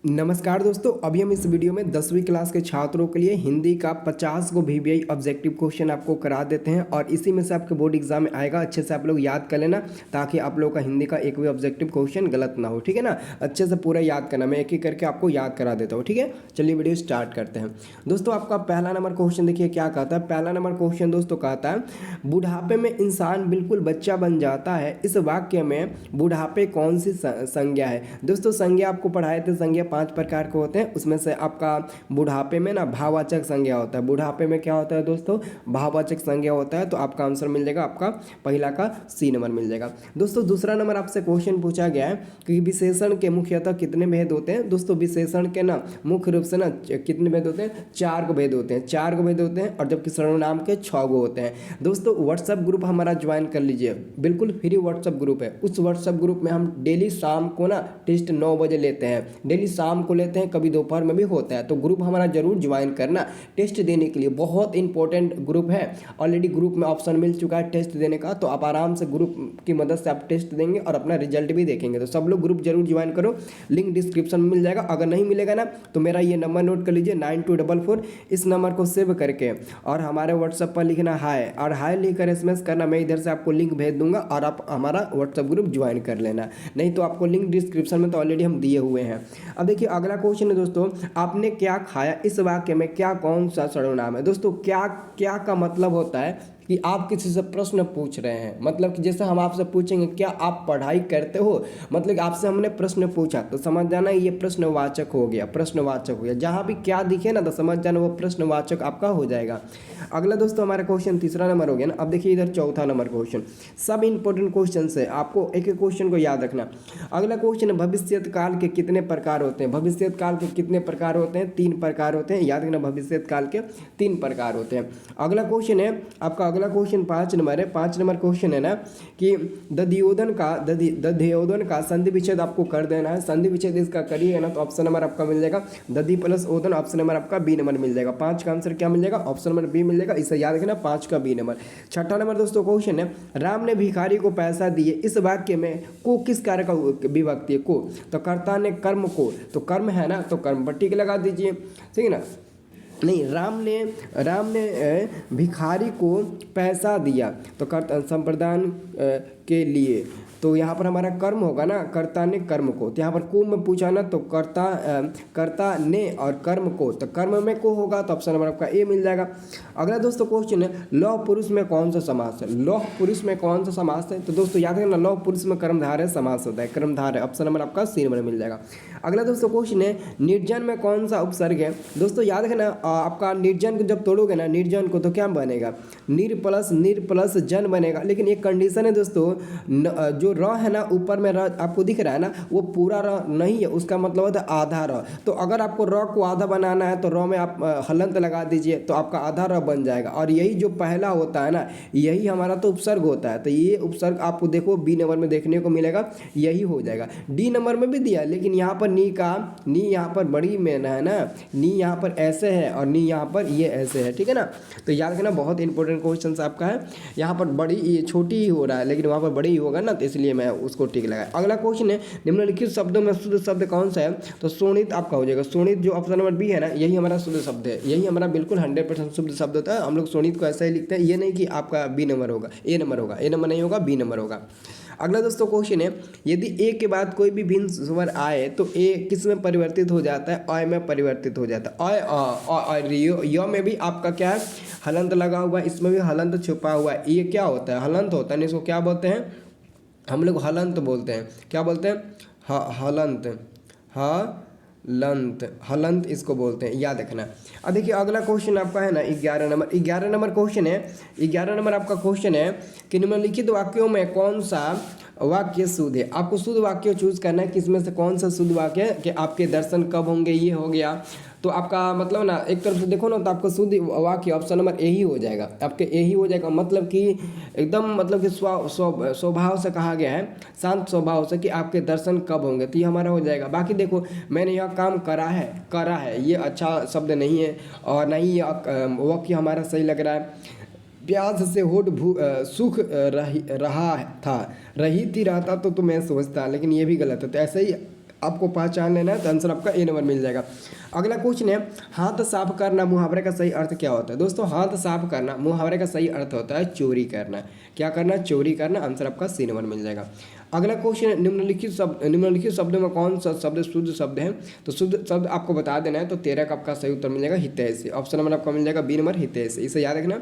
नमस्कार दोस्तों, अभी हम इस वीडियो में 10वीं क्लास के छात्रों के लिए हिंदी का 50 को वीवीआई ऑब्जेक्टिव क्वेश्चन आपको करा देते हैं और इसी में से आपके बोर्ड एग्जाम में आएगा। अच्छे से आप लोग याद कर लेना ताकि आप लोगों का हिंदी का एक भी ऑब्जेक्टिव क्वेश्चन गलत ना हो, ठीक है ना। अच्छे से पूरा याद करना, मैं एक एक करके आपको याद करा देता हूँ, ठीक है। चलिए वीडियो स्टार्ट करते हैं। दोस्तों आपका पहला नंबर क्वेश्चन देखिए क्या कहता है। पहला नंबर क्वेश्चन दोस्तों कहता है, बुढ़ापे में इंसान बिल्कुल बच्चा बन जाता है, इस वाक्य में बुढ़ापे कौन सी संज्ञा है। दोस्तों संज्ञा आपको पढ़ाए थे, संज्ञा 5 प्रकार के होते हैं, उसमें से आपका बुढ़ापे में ना भाववाचक संज्ञा होता है। बुढ़ापे में क्या होता है दोस्तों, भाववाचक संज्ञा होता है। तो आपका आंसर मिल जाएगा, आपका पहला का सी नंबर मिल जाएगा। दोस्तों दूसरा नंबर आपसे क्वेश्चन पूछा गया है कि विशेषण के मुख्यतः कितने भेद होते हैं। दोस्तों विशेषण के ना मुख्य रूप से ना कितने भेद होते हैं, 4 को भेद होते हैं, 4 को भेद होते हैं, और जबकि सर्वनाम के 6 गो होते हैं। दोस्तों व्हाट्सएप ग्रुप हमारा ज्वाइन कर लीजिए, बिल्कुल फ्री व्हाट्सएप ग्रुप है। उस व्हाट्सएप ग्रुप में हम डेली शाम को ना टेस्ट 9 बजे लेते हैं, डेली शाम को लेते हैं, कभी दोपहर में भी होता है। तो ग्रुप हमारा जरूर ज्वाइन करना टेस्ट देने के लिए, बहुत इंपॉर्टेंट ग्रुप है। ऑलरेडी ग्रुप में ऑप्शन मिल चुका है टेस्ट देने का, तो आप आराम से ग्रुप की मदद से आप टेस्ट देंगे और अपना रिजल्ट भी देखेंगे। तो सब लोग ग्रुप जरूर ज्वाइन करो, लिंक डिस्क्रिप्शन में मिल जाएगा। अगर नहीं मिलेगा ना तो मेरा ये नंबर नोट कर लीजिए 9244, इस नंबर को सेव करके और हमारे व्हाट्सएप पर लिखना हाय, और हाय लिखकर एसएमएस करना। मैं इधर से आपको लिंक भेज दूंगा और आप हमारा व्हाट्सएप ग्रुप ज्वाइन कर लेना, नहीं तो आपको लिंक डिस्क्रिप्शन में तो ऑलरेडी हम दिए हुए हैं। अब देखिए अगला क्वेश्चन है दोस्तों, आपने क्या खाया, इस वाक्य में क्या कौन सा सर्वनाम है। दोस्तों क्या क्या का मतलब होता है कि आप किसी से प्रश्न पूछ रहे हैं, मतलब कि जैसे हम आपसे पूछेंगे क्या आप पढ़ाई करते हो, मतलब कि आपसे हमने प्रश्न पूछा तो समझ जाना ये प्रश्नवाचक हो गया, प्रश्नवाचक हो गया। जहाँ भी क्या दिखे ना तो समझ जाना वो प्रश्नवाचक आपका हो जाएगा। अगला दोस्तों हमारा क्वेश्चन तीसरा नंबर हो गया ना। अब देखिए इधर चौथा नंबर क्वेश्चन, सब इंपॉर्टेंट क्वेश्चन है, आपको एक एक क्वेश्चन को याद रखना। अगला क्वेश्चन है, भविष्यत काल के कितने प्रकार होते हैं। भविष्यत काल के कितने प्रकार होते हैं, 3 प्रकार होते हैं, याद रखना भविष्यत काल के 3 प्रकार होते हैं। अगला क्वेश्चन है आपका, अगला क्वेश्चन 5 नंबर है। 5 नंबर क्वेश्चन है ना कि दध्योदन का संधि विच्छेद आपको कर देना है। संधि विच्छेद इसका करिएगा ना तो ऑप्शन नंबर आपका मिल जाएगा दधि प्लस ओदन, ऑप्शन नंबर आपका बी नंबर मिल जाएगा। 5 का आंसर क्या मिल जाएगा, ऑप्शन नंबर बी मिल जाएगा, इसे याद रखना 5 का बी नंबर। छठा नंबर दोस्तों क्वेश्चन है, राम ने भिखारी को पैसा दिए, इस वाक्य में को किस कार्य का विभक्ति है, को। तो कर्ता ने कर्म को, तो कर्म है ना तो कर्म पर टिक लगा दीजिए, ठीक है ना। नहीं, राम ने भिखारी को पैसा दिया तो कर्ता संप्रदान के लिए, तो यहाँ पर हमारा कर्म होगा ना, कर्ता ने कर्म को। तो यहाँ पर को में पूछा ना तो कर्ता ने और कर्म को, तो कर्म में को होगा तो ऑप्शन नंबर आपका ए मिल जाएगा। अगला दोस्तों क्वेश्चन है, लौह पुरुष में कौन सा समास है। लौह पुरुष में कौन सा समास है, तो दोस्तों याद रखना लौह पुरुष में कर्मधारय समास होता है, कर्मधारय, ऑप्शन नंबर आपका सी नंबर मिल जाएगा। अगला दोस्तों क्वेश्चन है, निर्जन में कौन सा उपसर्ग है। दोस्तों याद रखना आपका निर्जन को जब तोड़ोगे ना निर्जन को तो क्या बनेगा, निर प्लस जन बनेगा। लेकिन एक कंडीशन है दोस्तों, जो र है ना ऊपर में र आपको दिख रहा है ना, वो पूरा र नहीं है, उसका मतलब होता है आधा र। तो अगर आपको र को आधा बनाना है तो र में आप हलंत लगा दीजिए तो आपका आधा र बन जाएगा। और यही जो पहला होता है ना यही हमारा तो उपसर्ग होता है, तो ये उपसर्ग आपको देखो बी नंबर में देखने को मिलेगा, यही हो जाएगा। डी नंबर में भी दिया, लेकिन यहाँ पर नी यहाँ पर बड़ी में है ना, नी यहाँ पर ऐसे है और नी यहाँ पर ये ऐसे है, ठीक है ना। तो याद रखना बहुत इंपॉर्टेंट क्वेश्चन आपका है। यहाँ पर बड़ी ये छोटी ही हो रहा है लेकिन वहाँ पर बड़ी ही होगा ना, तो इसलिए मैं उसको टिक लगाया। अगला क्वेश्चन है, निम्नलिखित शब्दों में शुद्ध शब्द कौन सा है, तो शोणित आपका हो जाएगा। शोणित जो ऑप्शन नंबर बी है ना, यही हमारा शुद्ध शब्द है, यही हमारा बिल्कुल 100% शुद्ध शब्द होता है। हम लोग शोणित को ऐसा ही लिखते हैं, ये नहीं कि आपका बी नंबर होगा, ए नंबर होगा, ए नंबर नहीं होगा, बी नंबर होगा। अगला दोस्तों क्वेश्चन है, यदि ए के बाद कोई भी भिन्न स्वर आए तो ए किस में परिवर्तित हो जाता है, अय में परिवर्तित हो जाता है। य में भी आपका क्या है, हलंत लगा हुआ है, इसमें भी हलंत छुपा हुआ है। ये क्या होता है, हलंत होता है, इसको क्या बोलते हैं, हम लोग हलंत बोलते हैं। क्या बोलते हैं, हलंत इसको बोलते हैं, याद रखना। अब देखिए अगला क्वेश्चन आपका है ना 11 नंबर क्वेश्चन है। 11 नंबर आपका क्वेश्चन है कि निम्नलिखित वाक्यों में कौन सा वाक्य शुद्ध है। आपको शुद्ध वाक्य चूज करना है, किसमें से कौन सा शुद्ध वाक्य है कि आपके दर्शन कब होंगे, ये हो गया। तो आपका मतलब ना एक तरफ से देखो ना तो आपका शुद्ध वाक्य ऑप्शन नंबर ए ही हो जाएगा, आपके ए ही हो जाएगा। मतलब कि एकदम मतलब कि स्वभाव से कहा गया है, शांत स्वभाव से कि आपके दर्शन कब होंगे, तो ये हमारा हो जाएगा। बाकी देखो मैंने यह काम करा है, ये अच्छा शब्द नहीं है और नहीं ये वाक्य हमारा सही लग रहा है। प्यास से होठ सूख रही थी रहता तो मैं सोचता, लेकिन ये भी गलत है। तो ऐसे ही आपको पहचान लेना है, तो आंसर आपका ए नंबर मिल जाएगा। अगला क्वेश्चन है, हाथ साफ करना मुहावरे का सही अर्थ क्या होता है? दोस्तों हाथ साफ करना मुहावरे का सही अर्थ होता है चोरी करना। क्या करना? चोरी करना। आंसर आपका सी नंबर मिल जाएगा। अगला क्वेश्चन है, निम्नलिखित शब्दों में कौन सा शब्द शुद्ध शब्द है? तो शुद्ध शब्द आपको बता देना है, तो 13 का आपका सही उत्तर मिल जाएगा हितैषी। ऑप्शन नंबर आपका मिल जाएगा बी नंबर हितैषी, इसे याद रखना।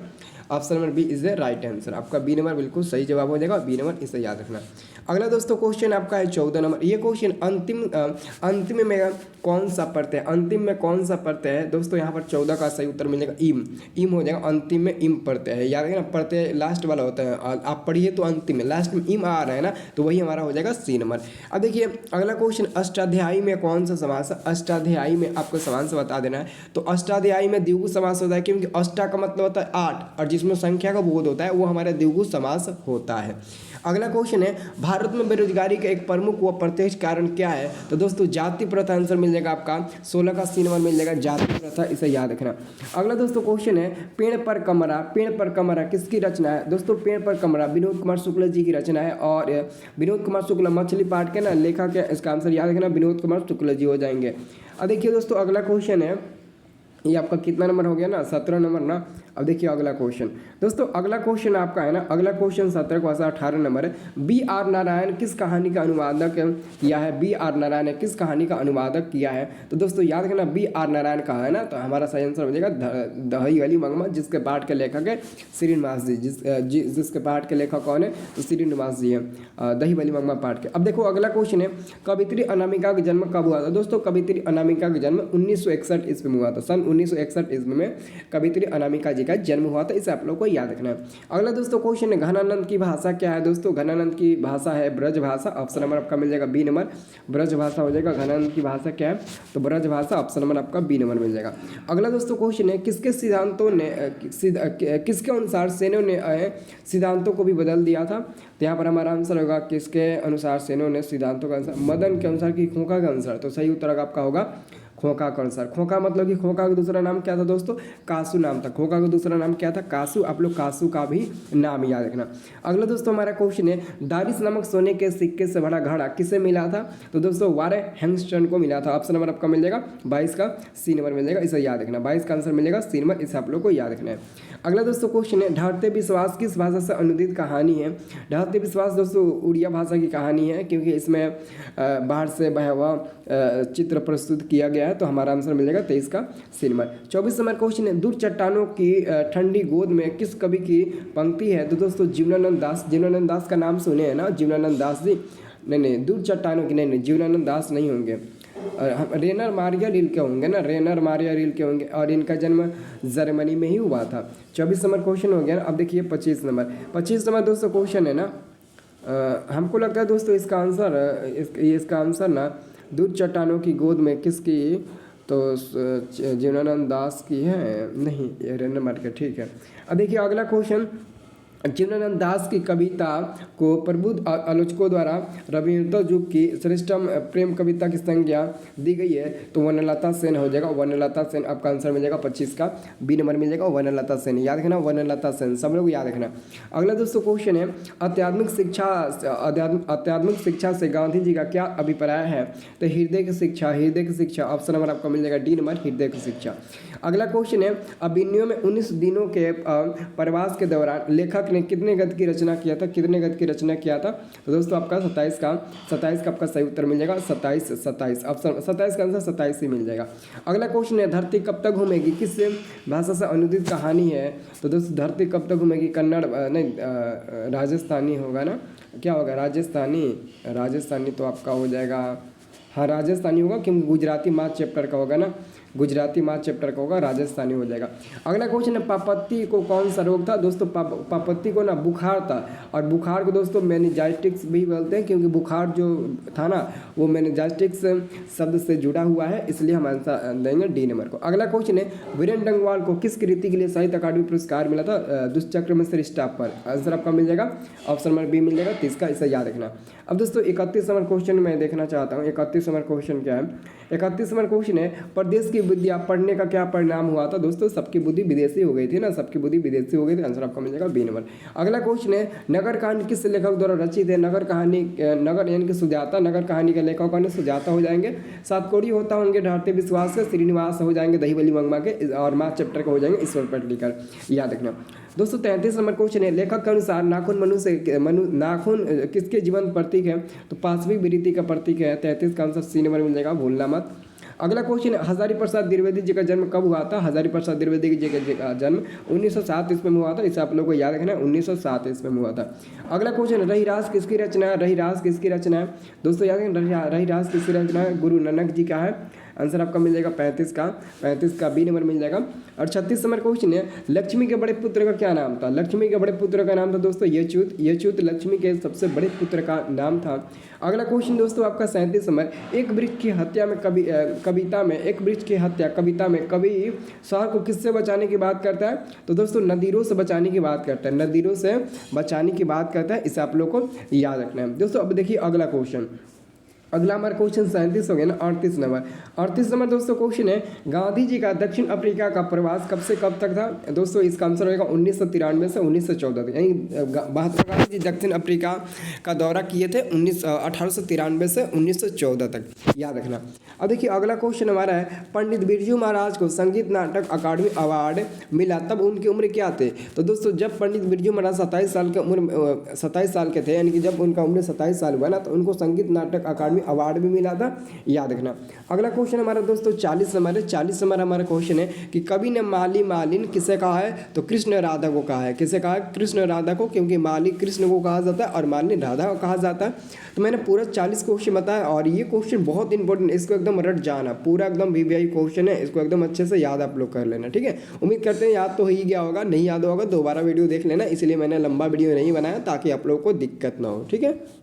Option number B is the right answer. आपका बी नंबर बिल्कुल सही जवाब हो जाएगा, बी नंबर, इसे याद रखना। अगला दोस्तों क्वेश्चन आपका है 14 नंबर। ये क्वेश्चन अंतिम में कौन सा प्रत्यय है? अंतिम में कौन सा प्रत्यय है? दोस्तों यहाँ पर 14 का सही उत्तर मिलेगा इम हो जाएगा। अंतिम में इम प्रत्यय है, याद रखना। प्रत्यय लास्ट वाला होता है, आप पढ़िए तो अंतिम में लास्ट में इम आ रहा है ना, तो वही हमारा हो जाएगा सी नंबर। अब देखिए अगला क्वेश्चन, अष्टाध्यायी में कौन सा समास है? अष्टाध्यायी में आपको समास बता देना है। तो अष्टाध्यायी में द्विगु समास होता है, क्योंकि अष्टा का मतलब होता है 8 और जिसमें संख्या का बोध होता है वो हमारा द्विगु समास होता है। अगला क्वेश्चन है, भारत में बेरोजगारी का एक प्रमुख व प्रत्यक्ष कारण क्या है? तो दोस्तों जाति प्रथा आंसर मिल जाएगा आपका 16 का सी नंबर मिल जाएगा, जाति प्रथा, इसे याद रखना। अगला दोस्तों क्वेश्चन है, पेड़ पर कमरा किसकी रचना है? दोस्तों पेड़ पर कमरा विनोद कुमार शुक्ल जी की रचना है, और विनोद कुमार शुक्ल मछली पाठ के ना लेखक है, इसका आंसर याद रखना विनोद कुमार शुक्ल जी हो जाएंगे। अब देखिए दोस्तों अगला क्वेश्चन है, ये आपका कितना नंबर हो गया ना, 17 नंबर ना। अब देखिए अगला क्वेश्चन, दोस्तों अगला क्वेश्चन आपका है ना, अगला क्वेश्चन 17 को 18 नंबर है। बी आर नारायण किस कहानी का अनुवादक किया है? बी आर नारायण ने किस कहानी का अनुवादक किया है? तो दोस्तों याद रखना बी आर नारायण कहा है ना, तो हमारा सही आंसर हो जाएगा दही वाली मंगमा, जिसके पाठ के लेखक है श्रीनिवास जी। जिसके पाठ के लेखक कौन है? तो श्रीनिवास जी हैं, दही वाली मंगमा पाठ के। अब देखो अगला क्वेश्चन है, कवित्री अनामिका का जन्म कब हुआ था? दोस्तों कवित्री अनामिका का जन्म 1961 ईस्वी में हुआ था। सन 1961 ईस्वी में कवित्री अनामिका जी का जन्म हुआ था, इसे आप लोग को याद रखना है। अगला दोस्तों क्वेश्चन है, घनानंद की भाषा क्या है? दोस्तों घनानंद की भाषा है ब्रज भाषा। ऑप्शन नंबर आपका मिल जाएगा बी नंबर, ब्रज भाषा हो जाएगा। घनानंद की भाषा क्या है? तो ब्रज भाषा। ऑप्शन नंबर आपका बी नंबर मिल जाएगा। अगला दोस्तों क्वेश्चन है, किसके सिद्धांतों ने किसके अनुसार सेनों ने सिद्धांतों को भी बदल दिया था? तो यहाँ पर हमारा आंसर होगा किसके अनुसार सेनों ने सिद्धांतों का अनुसार, मदन के अनुसार कि खोखा के अनुसार? तो सही उत्तर आपका होगा खोखा का अनुसार। खोखा मतलब कि खोखा का दूसरा नाम क्या था दोस्तों? कासू नाम था। खोखा का दूसरा नाम क्या था? कासू। आप लोग कासू का भी नाम याद रखना। अगला दोस्तों हमारा क्वेश्चन है, दारिस नामक सोने के सिक्के से भरा घड़ा किसे मिला था? तो दोस्तों वारे हैंगस्टन को मिला था। ऑप्शन नंबर आपका मिल जाएगा 22 का सी नंबर मिल जाएगा, इसे याद रखना। 22 का आंसर मिलेगा सी नंबर, इसे आप लोग को याद रखना है। अगला दोस्तों क्वेश्चन है, ढाढ़ते विश्वास किस भाषा से अनुदित कहानी है? ढाढ़ते विश्वास दोस्तों उड़िया भाषा की कहानी है, क्योंकि इसमें बाहर से बहा हुआ चित्र प्रस्तुत किया गया है, तो हमारा आंसर मिलेगा 23 का सी नंबर। 24 नंबर क्वेश्चन है, दूर चट्टानों की ठंडी गोद में किस कवि की पंक्ति है? तो दोस्तों जीवनानंद दास। जीवनानंद दास का नाम सुने हैं ना, जीवनानंद दास जी? नहीं, दूर चट्टानों की नहीं, जीवनानंद दास नहीं होंगे, रेनर मारिया रील के होंगे ना, रेनर मारिया रील के होंगे, और इनका जन्म जर्मनी में ही हुआ था। 24 नंबर क्वेश्चन हो गया ना। अब देखिए 25 नंबर दोस्तों क्वेश्चन है ना, हमको लगता है दोस्तों इसका आंसर ना दूर चट्टानों की गोद में किसकी? तो जीवनानंद दास की है, नहीं ये रेनर मारिया, ठीक है। अब देखिए अगला क्वेश्चन, जीवनानंद दास की कविता को प्रबुद्ध आलोचकों द्वारा रविंद्र युग की श्रेष्ठतम प्रेम कविता की संज्ञा दी गई है, तो वनलता सेन हो जाएगा। वनलता सेन आपका आंसर मिल जाएगा 25 का बी नंबर मिल जाएगा, वनलता सेन। याद रखना वनलता सेन, सब लोग याद रखना। अगला दोस्तों क्वेश्चन है, आध्यात्मिक शिक्षा से गांधी जी का क्या अभिप्राय है? तो हृदय की शिक्षा। ऑप्शन नंबर आपका मिल जाएगा डी नंबर, हृदय की शिक्षा। अगला क्वेश्चन है, अभिनयों में 19 दिनों के प्रवास के दौरान लेखक ने कितने गद्य की रचना किया था? तो दोस्तों आपका 27 का आपका सही उत्तर मिल जाएगा, 27 ऑप्शन 27 का आंसर 27 ही मिल जाएगा। अगला क्वेश्चन है, धरती कब तक घूमेगी किस भाषा से अनुदित कहानी है? तो दोस्तों धरती कब तक घूमेगी कन्नड़ नहीं, राजस्थानी होगा ना, क्या होगा? राजस्थानी तो आपका हो जाएगा, हाँ राजस्थानी होगा, क्योंकि गुजराती मास चैप्टर का होगा ना, गुजराती मास चैप्टर का होगा, राजस्थानी हो जाएगा। अगला क्वेश्चन है, पापत्ती को कौन सा रोग था? दोस्तों पापत्ती को ना बुखार था, और बुखार को दोस्तों मेनिंजाइटिस भी बोलते हैं, क्योंकि बुखार जो था ना वो मेनिंजाइटिस शब्द से जुड़ा हुआ है, इसलिए हम आंसर देंगे डी नंबर को। अगला क्वेश्चन है, वीरेंद्र डंगवाल को किस कृति के लिए साहित्य अकादमी पुरस्कार मिला था? दुष्चक्र में से स्टाफ पर। आंसर आपका मिल जाएगा ऑप्शन नंबर बी मिल जाएगा, 30 का, इसे याद रखना। अब दोस्तों 31 नंबर क्वेश्चन मैं देखना चाहता हूँ। 31 नंबर क्वेश्चन क्या है? 31 नंबर क्वेश्चन है, प्रदेश की बुद्धि पढ़ने का क्या परिणाम हुआ था दोस्तों, सबकी बुद्धि विदेशी हो गई थी ना, सबकी बुद्धि विदेशी हो गई थी। आंसर आपका मिल जाएगा बी नंबर। अगला क्वेश्चन है, नगर कहानी किस लेखक द्वारा रचित है? नगर कहानी, नगर यानी कि सुजाता, नगर कहानी के लेखक कौन है? सुजाता हो जाएंगे। सातकोड़ी होता होंगे ढाढ़ते विश्वास के, श्रीनिवास हो जाएंगे दहीबली मंगमा के, और माँ चैप्टर के हो जाएंगे ईश्वर पटलीकर। याद रखना दोस्तों। 33 नंबर क्वेश्चन है, लेखक के अनुसार नाखून नाखून किसके जीवन प्रतीक है? तो पाशविक वृत्ति का प्रतीक है। 33 का आंसर सी नंबर मिल जाएगा, भूलना मत। अगला क्वेश्चन है, हजारी प्रसाद द्विवेदी जी का जन्म कब हुआ था? हजारी प्रसाद द्विवेदी जी का जन्म 1907 ईस्वी में हुआ था। इसे आप लोगों को याद रखना है, 1907 ईस्वी में हुआ था। अगला क्वेश्चन है, रहीरास किसकी रचना है? रहीरास किसकी रचना है दोस्तों? याद रखना, रहीरास किसकी रचना है? गुरु नानक जी का है। आंसर आपका मिल जाएगा 35 का बी नंबर मिल जाएगा। और 36 नंबर क्वेश्चन है, लक्ष्मी के बड़े पुत्र का क्या नाम था? लक्ष्मी के बड़े पुत्र का नाम था दोस्तों यच्युत। यच्युत लक्ष्मी के सबसे बड़े पुत्र का नाम था। अगला क्वेश्चन दोस्तों आपका 37 नंबर, एक वृक्ष की हत्या में कविता में कवि शहर को किससे बचाने की बात करता है? तो दोस्तों नदीरों से बचाने की बात करता है, नदीरों से बचाने की बात करता है। इसे आप लोग को याद रखना है दोस्तों। अब देखिए अगला क्वेश्चन, अगला हमारा क्वेश्चन 37 हो गया ना। 38 नंबर दोस्तों क्वेश्चन है, गांधी जी का दक्षिण अफ्रीका का प्रवास कब से कब तक था? दोस्तों इसका आंसर होगा 1993 से 1914 तक, यानी महात्मा गांधी जी दक्षिण अफ्रीका का दौरा किए थे 1893 से 1914 तक। याद रखना। अब देखिए अगला क्वेश्चन हमारा है, पंडित बिरजू महाराज को संगीत नाटक अकादमी अवार्ड मिला तब उनकी उम्र क्या थे? तो दोस्तों जब पंडित बिरजू महाराज 27 साल के थे, यानी कि जब उनका उम्र 27 साल हुआ ना, तो उनको संगीत नाटक अकादमी अवार्ड भी मिला था। याद रखना। अगला क्वेश्चन हमारा दोस्तों 40 नंबर हमारा क्वेश्चन है कि कवि ने माली मालिन किसे कहा है? तो कृष्ण राधा को कहा है। किसे कहा है? कृष्ण राधा को, क्योंकि माली कृष्ण को कहा जाता है और मालिनी राधा को कहा जाता है। तो मैंने पूरा 40 क्वेश्चन बताया और ये क्वेश्चन बहुत इंपॉर्टेंट, इसको एकदम रट जाना, पूरा एकदम वीवीआई क्वेश्चन है, इसको एकदम अच्छे से याद आप लोग कर लेना। ठीक है, उम्मीद करते हैं याद तो हो ही गया होगा, नहीं याद होगा दोबारा वीडियो देख लेना, इसलिए मैंने लंबा वीडियो नहीं बनाया ताकि आप लोगों को दिक्कत ना हो। ठीक है।